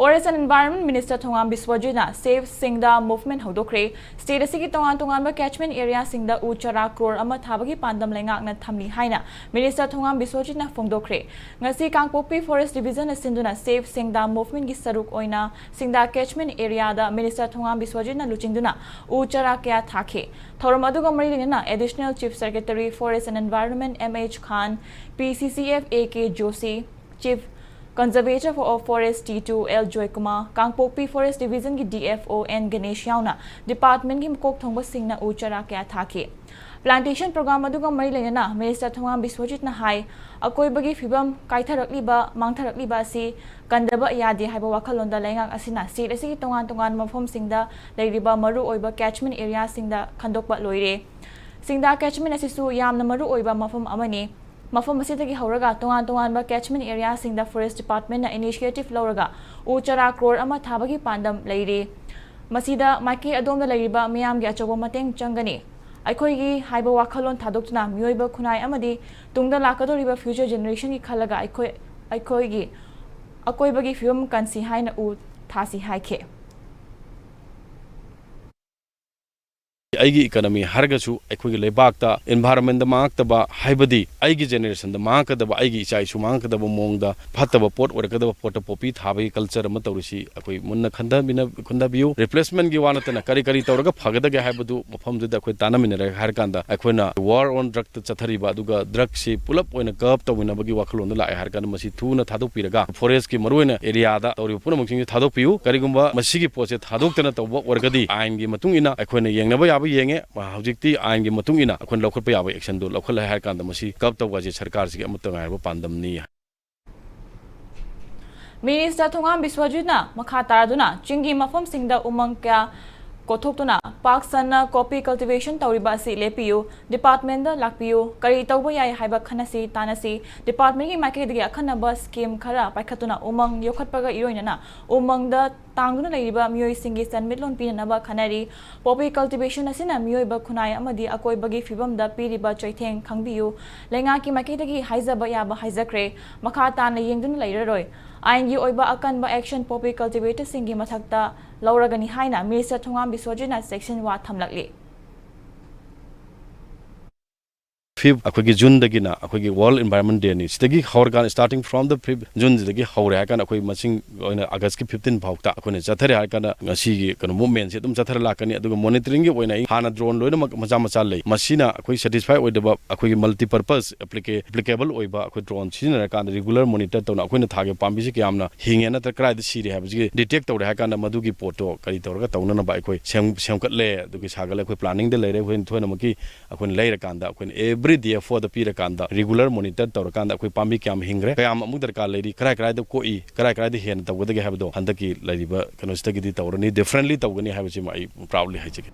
Forest and Environment Minister Thongam Biswajina Save Singda movement hodokre state asigi tongan catchment area Singda u chara crore ama thabagi pandam lengak na thamli haina Minister Thongam Biswajina phongdokre ngasi Kangpopi Forest Division asinduna Save Singda movement gi saruk oina Singda catchment area da Minister Thongam Biswajina luchingduna u chara kya thake thoram aduga mari lena Additional Chief Secretary Forest and Environment MH Khan PCCF AK Joshi Chief Conservator of Forest T2 L Joy Kumar Kangpopi Forest Division ki DFO N Ganesh Yauna Department ki mukok thongba singna uchara kya thake Plantation program aduga mari lena Minister Thongam Biswajit na hai akoi bagi fibam kaitharakliba mangtharakliba si kandaba yade haiba wakhalonda lengak asina state asigi tongan mafom singda leiriba maru oiba catchment area singda khandokba loire Singda catchment asisu yamna maru oiba mafom amani Mafam Masitaki Horaga, Tongan ba catchment area sing the Forest Department na initiative Lauraga, Uchara Crore ama Tabagi Pandam Lady. Masida Maki Adom the Lariba, Miam Gachobo Mateng Changani. Aikoigi, Haiba Wakalon Tadokna, Muiba Kunai Amadi, Tungda Lakado River Future Generation Kalaga, Aikoigi, Akoibagi Film Kansi Haina U Tasi Haike. Aigi economy hargasu akhoi lebakta environment da mangtaba haibadi aigi generation da mangkadaba aigi ichai su mangkadaba mongda phataba pot orkadaba pot popi thabai culture ma tawrisi akhoi munna khanda bina khunda biu replacement gi wanatana kari tawraga phagada ga haibadu mafam da akhoi tanamina har kanda akhoina war on drug ta chathariba aduga drug si pulap oina curb tawina bagi wakhalon la har kanda masi thuna thadok piraga forest ki maruina area da tawri puna muksingi thadok piu karigumba masigi pose thadok tana tawba orgadi ain gi matungina akhoina yengnaba yenge hojikti ain gi matungina akhon lokhot pa yabai action do lokhol hai kanda masi kap taw gaji sarkar si amutang ai pandam ni Minister Thongam Biswajina makha taraduna chingi mafam singda umang kya kothokuna park sana coffee cultivation tawriba si lepiu department da lakpiu kari tawba yai haiba khanasi tanasi department gi market gi akhanaba scheme khara paikhatuna umang yokhatpaga iroina umang da tangduna leiba mioi singi sanmitlon pinaba khanari poppy cultivation asina mioi ba khunai amadi akoi bagi fibam da piriba choitheng khangbiu lenga ki market gi haizaba yaba haijakre makha tan yengduna leiraroi Aingi oiba akan ba action poppy cultivator singi mathakta lauragani haina Minister Thongam Biswajina section wa thamlakli Fib akhoi June dagina akhoi World Environment Day ni stagi horgan starting from the Fib June dagi hore ha kan akhoi masing oina August ki 15 bhaukta akhoi chathare ha kan ngasi gi kan movement se tum chathare la kan aduga monitoring gi oina hana drone loina macha lei masina akhoi satisfy oidaba akhoi multi purpose applicable oiba akhoi drone sina kan regular monitor tawna akhoi na thage pambi se kyamna hinge na ta krai da siri ha bi detect tawre ha kan madu gi photo kari tawra tawna na ba akhoi semkat le adugi sagal akhoi planning de leire akhoi thoina maki akhoi leira kan da akhoi every day for the period kanda regular monitor tawrakanda akoi pambi kyam hingre kayam amuk darkar leiri krai da koi krai da hen tawda ge habdo handaki leiriba kanostagi di tawrani differently tawgani habichi mai proudly haijike